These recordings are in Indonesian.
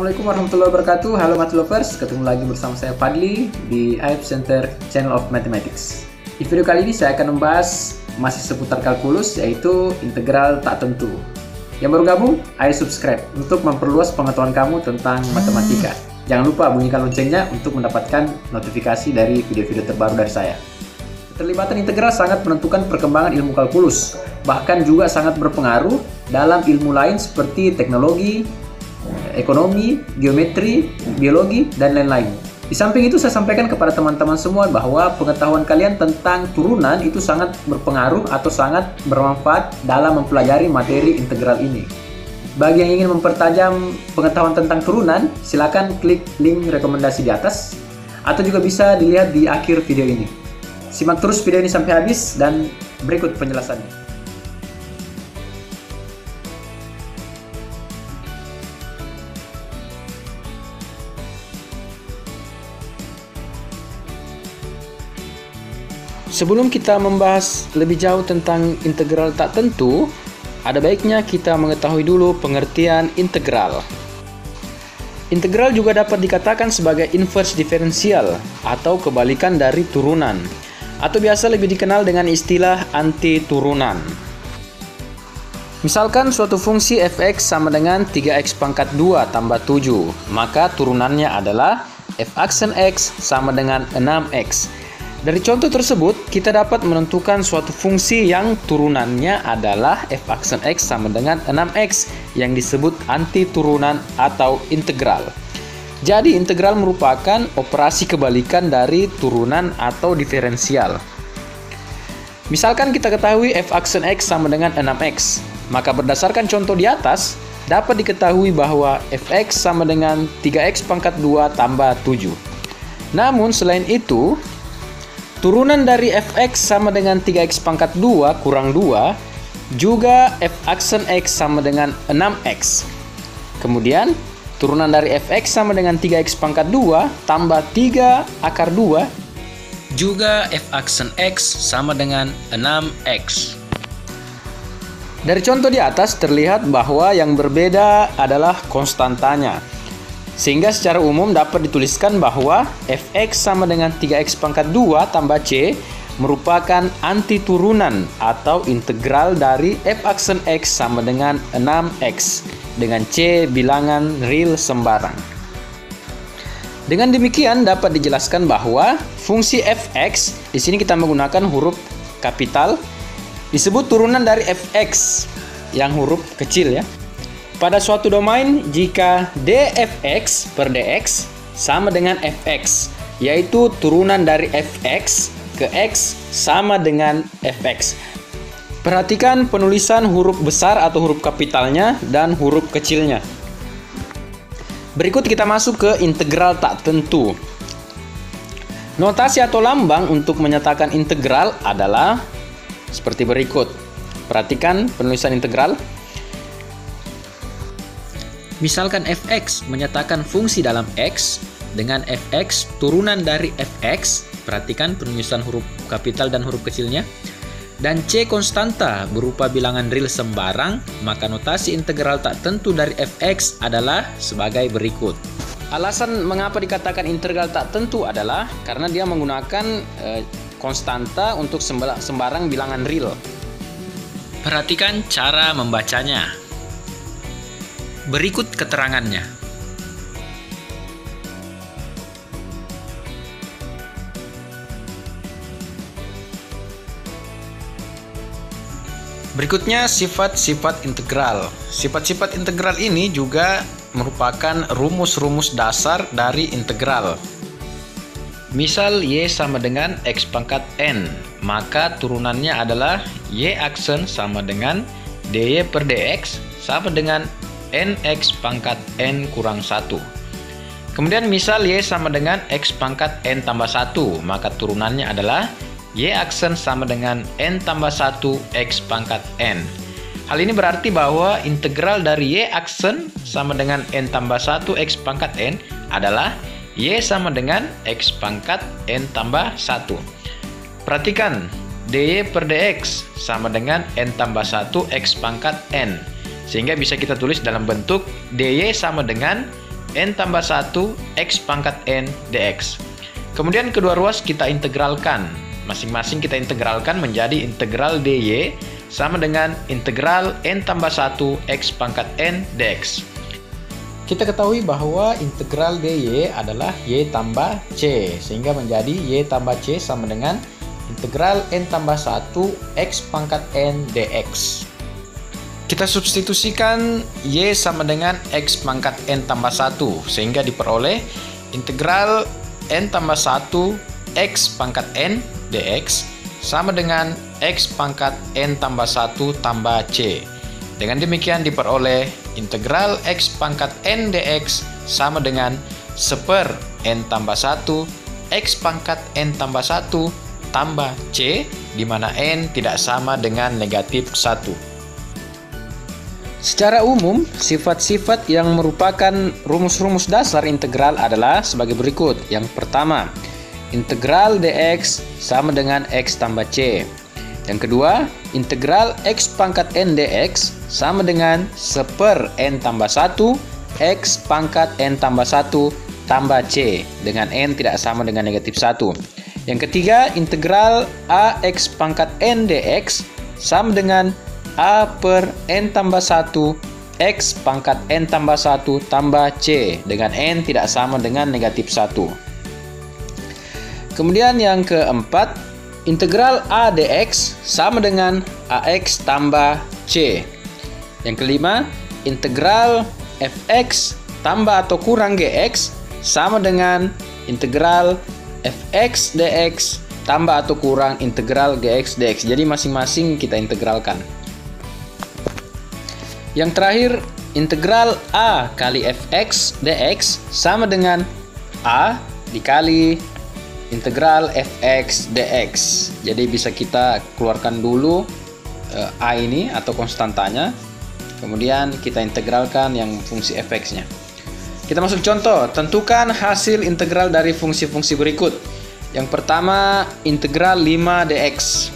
Assalamualaikum warahmatullahi wabarakatuh. Halo Math Lovers, ketemu lagi bersama saya Fadli di IF Center Channel of Mathematics. Di video kali ini saya akan membahas masih seputar kalkulus, yaitu integral tak tentu. Yang baru gabung, ayo subscribe untuk memperluas pengetahuan kamu tentang matematika. Jangan lupa bunyikan loncengnya untuk mendapatkan notifikasi dari video-video terbaru dari saya. Keterlibatan integral sangat menentukan perkembangan ilmu kalkulus, bahkan juga sangat berpengaruh dalam ilmu lain seperti teknologi, ekonomi, geometri, biologi, dan lain-lain. Di samping itu saya sampaikan kepada teman-teman semua bahwa pengetahuan kalian tentang turunan itu sangat berpengaruh atau sangat bermanfaat dalam mempelajari materi integral ini. Bagi yang ingin mempertajam pengetahuan tentang turunan, silakan klik link rekomendasi di atas, atau juga bisa dilihat di akhir video ini. Simak terus video ini sampai habis dan berikut penjelasannya. Sebelum kita membahas lebih jauh tentang integral tak tentu, ada baiknya kita mengetahui dulu pengertian integral. Integral juga dapat dikatakan sebagai inverse diferensial atau kebalikan dari turunan, atau biasa lebih dikenal dengan istilah anti turunan. Misalkan suatu fungsi fx sama dengan 3x pangkat 2 tambah 7, maka turunannya adalah f aksen x sama dengan 6x. Dari contoh tersebut, kita dapat menentukan suatu fungsi yang turunannya adalah f aksen x sama dengan 6x yang disebut anti turunan atau integral. Jadi integral merupakan operasi kebalikan dari turunan atau diferensial. Misalkan kita ketahui f aksen x sama dengan 6x, maka berdasarkan contoh di atas, dapat diketahui bahwa fx sama dengan 3x pangkat 2 tambah 7. Namun selain itu, turunan dari fx sama dengan 3x pangkat 2 kurang 2 juga f aksen x sama dengan 6x. Kemudian, turunan dari fx sama dengan 3x pangkat 2 tambah 3 akar 2 juga f aksen x sama dengan 6x. Dari contoh di atas terlihat bahwa yang berbeda adalah konstantanya. Sehingga secara umum dapat dituliskan bahwa fx sama dengan 3x pangkat 2 tambah c merupakan anti turunan atau integral dari f aksen x sama dengan 6x dengan c bilangan real sembarang. Dengan demikian dapat dijelaskan bahwa fungsi fx, di sini kita menggunakan huruf kapital, disebut turunan dari fx yang huruf kecil ya. Pada suatu domain jika dfx per dx sama dengan fx, yaitu turunan dari fx ke x sama dengan fx. Perhatikan penulisan huruf besar atau huruf kapitalnya dan huruf kecilnya. Berikut kita masuk ke integral tak tentu. Notasi atau lambang untuk menyatakan integral adalah seperti berikut. Perhatikan penulisan integral. Misalkan fx menyatakan fungsi dalam x dengan fx turunan dari fx, perhatikan penulisan huruf kapital dan huruf kecilnya, dan c konstanta berupa bilangan real sembarang, maka notasi integral tak tentu dari fx adalah sebagai berikut. Alasan mengapa dikatakan integral tak tentu adalah karena dia menggunakan konstanta untuk sembarang bilangan real. Perhatikan cara membacanya. Berikut keterangannya. Berikutnya sifat-sifat integral. Sifat-sifat integral ini juga merupakan rumus-rumus dasar dari integral. Misal y sama dengan x pangkat n, maka turunannya adalah y aksen sama dengan dy per dx sama dengan nx pangkat n kurang 1. Kemudian misal y sama dengan x pangkat n tambah 1, maka turunannya adalah y aksen sama dengan n tambah 1 x pangkat n. Hal ini berarti bahwa integral dari y aksen sama dengan n tambah 1 x pangkat n adalah y sama dengan x pangkat n tambah 1. Perhatikan, dy per dx sama dengan n tambah 1 x pangkat n. Sehingga bisa kita tulis dalam bentuk dy sama dengan n tambah 1 x pangkat n dx. Kemudian kedua ruas kita integralkan. Masing-masing kita integralkan menjadi integral dy sama dengan integral n tambah 1 x pangkat n dx. Kita ketahui bahwa integral dy adalah y tambah c, sehingga menjadi y tambah c sama dengan integral n tambah 1 x pangkat n dx. Kita substitusikan y sama dengan x pangkat n tambah 1, sehingga diperoleh integral n tambah 1 x pangkat n dx sama dengan x pangkat n tambah 1 tambah c. Dengan demikian diperoleh integral x pangkat n dx sama dengan 1/n tambah 1 x pangkat n tambah 1 tambah c, di mana n tidak sama dengan negatif 1. Secara umum, sifat-sifat yang merupakan rumus-rumus dasar integral adalah sebagai berikut. Yang pertama, integral dx sama dengan x tambah c. Yang kedua, integral x pangkat n dx sama dengan 1/n tambah 1 x pangkat n tambah 1 tambah c, dengan n tidak sama dengan negatif 1. Yang ketiga, integral ax pangkat n dx sama dengan a per n tambah 1 x pangkat n tambah 1 tambah c, dengan n tidak sama dengan negatif 1. Kemudian yang keempat, integral a dx sama dengan ax tambah c. Yang kelima, integral fx tambah atau kurang gx sama dengan integral fx dx tambah atau kurang integral gx dx. Jadi masing-masing kita integralkan. Yang terakhir, integral a kali fx dx sama dengan a dikali integral fx dx. Jadi bisa kita keluarkan dulu a ini atau konstantanya, kemudian kita integralkan yang fungsi fx-nya. Kita masuk contoh, tentukan hasil integral dari fungsi-fungsi berikut. Yang pertama, integral 5 dx.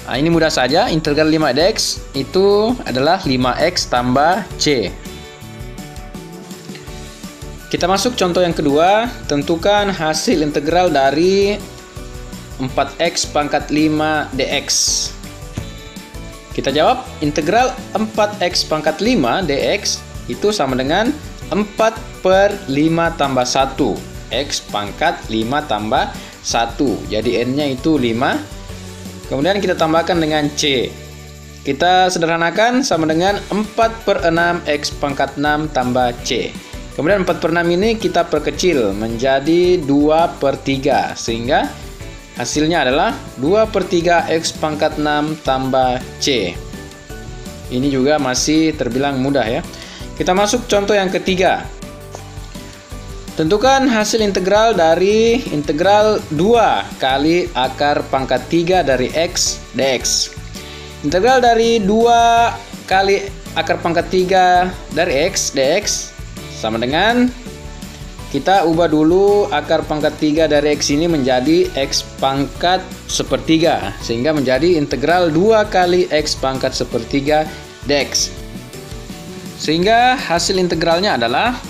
Nah, ini mudah saja, integral 5 dx itu adalah 5x tambah c. Kita masuk contoh yang kedua, tentukan hasil integral dari 4x pangkat 5 dx. Kita jawab, integral 4x pangkat 5 dx itu sama dengan 4/5 tambah 1 x pangkat 5 tambah 1. Jadi n-nya itu 5. Kemudian kita tambahkan dengan c. Kita sederhanakan sama dengan 4/6 x pangkat 6 tambah c. Kemudian 4/6 ini kita perkecil menjadi 2/3, sehingga hasilnya adalah 2/3 x pangkat 6 tambah c. Ini juga masih terbilang mudah ya. Kita masuk contoh yang ketiga. Tentukan hasil integral dari integral 2 kali akar pangkat 3 dari x dx. Integral dari 2 kali akar pangkat 3 dari x dx sama dengan, kita ubah dulu akar pangkat 3 dari x ini menjadi x pangkat 1/3, sehingga menjadi integral 2 kali x pangkat 1/3 dx. Sehingga hasil integralnya adalah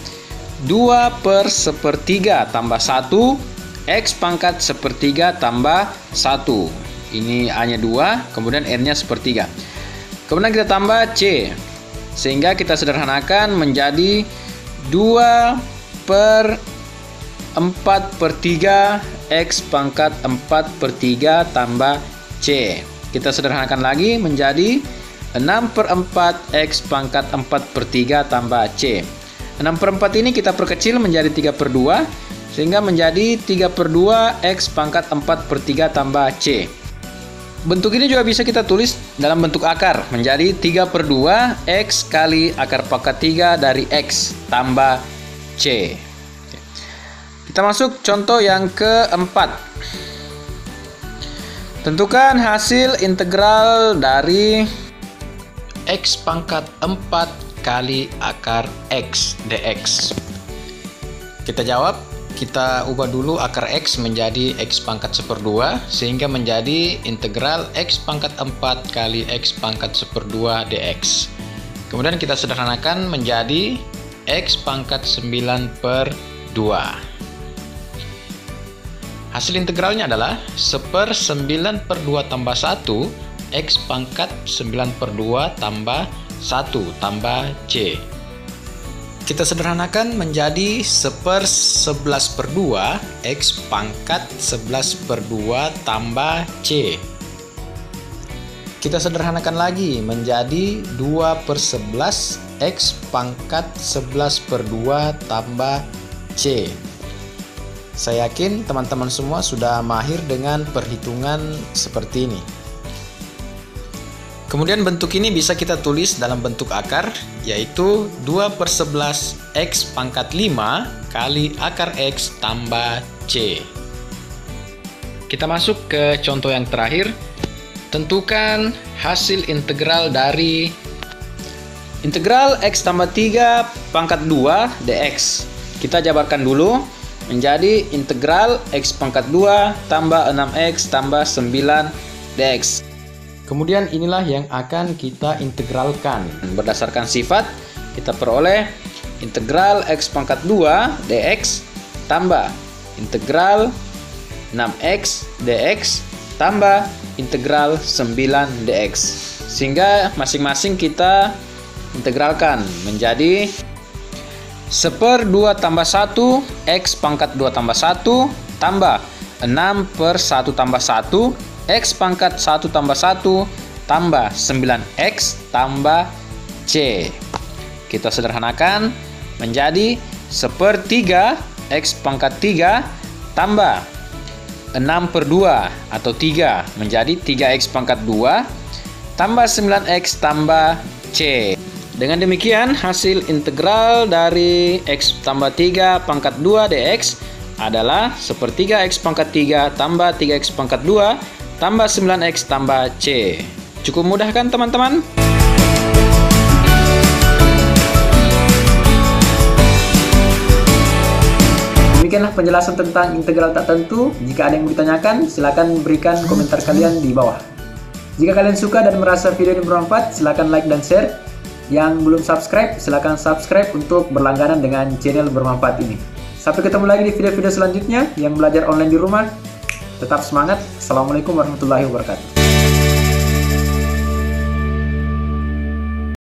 2/1/3 tambah 1 x pangkat 1/3 tambah 1. Ini a-nya 2, kemudian n-nya 1/3. Kemudian kita tambah c, sehingga kita sederhanakan menjadi 2/4/3 x pangkat 4/3 tambah c. Kita sederhanakan lagi menjadi 6/4 x pangkat 4/3 tambah c. 6/4 ini kita perkecil menjadi 3/2, sehingga menjadi 3/2 x pangkat 4/3 tambah c. Bentuk ini juga bisa kita tulis dalam bentuk akar menjadi 3/2 x kali akar pangkat 3 dari x tambah c. Kita masuk contoh yang keempat. Tentukan hasil integral dari x pangkat 4 kali akar x dx. Kita jawab, kita ubah dulu akar x menjadi x pangkat 1/2, sehingga menjadi integral x pangkat 4 kali x pangkat 1/2 dx. Kemudian kita sederhanakan menjadi X pangkat 9 per 2. Hasil integralnya adalah 1/9 per 2 tambah 1 X pangkat 9 per 2 tambah 1 tambah C. Kita sederhanakan menjadi 1/11 per 2 X pangkat 11 per 2 tambah C. Kita sederhanakan lagi menjadi 2/11 X pangkat 11 per 2 tambah C. Saya yakin teman-teman semua sudah mahir dengan perhitungan seperti ini. Kemudian bentuk ini bisa kita tulis dalam bentuk akar, yaitu 2/11 X pangkat 5 kali akar X tambah C. Kita masuk ke contoh yang terakhir. Tentukan hasil integral dari integral X tambah 3 pangkat 2 dx. Kita jabarkan dulu menjadi integral X pangkat 2 tambah 6X tambah 9 dx. Kemudian inilah yang akan kita integralkan. Berdasarkan sifat, kita peroleh integral X pangkat 2 dx tambah integral 6X dx tambah integral 9 dx. Sehingga masing-masing kita integralkan menjadi 1/2 tambah 1 X pangkat 2 tambah 1 tambah 6/1 tambah 1 X pangkat 1 tambah 1 tambah 9X tambah C. Kita sederhanakan menjadi 1/3 X pangkat 3 tambah 6/2 atau 3 menjadi 3X pangkat 2 tambah 9X tambah C. Dengan demikian, hasil integral dari X tambah 3 pangkat 2 dx adalah 1/3 X pangkat 3 tambah 3X pangkat 2 tambah 9X tambah C. Cukup mudah kan teman-teman? Demikianlah penjelasan tentang integral tak tentu. Jika ada yang ditanyakan, silakan berikan komentar kalian di bawah. Jika kalian suka dan merasa video ini bermanfaat, silakan like dan share. Yang belum subscribe, silakan subscribe untuk berlangganan dengan channel bermanfaat ini. Sampai ketemu lagi di video-video selanjutnya yang belajar online di rumah. Tetap semangat. Assalamualaikum warahmatullahi wabarakatuh.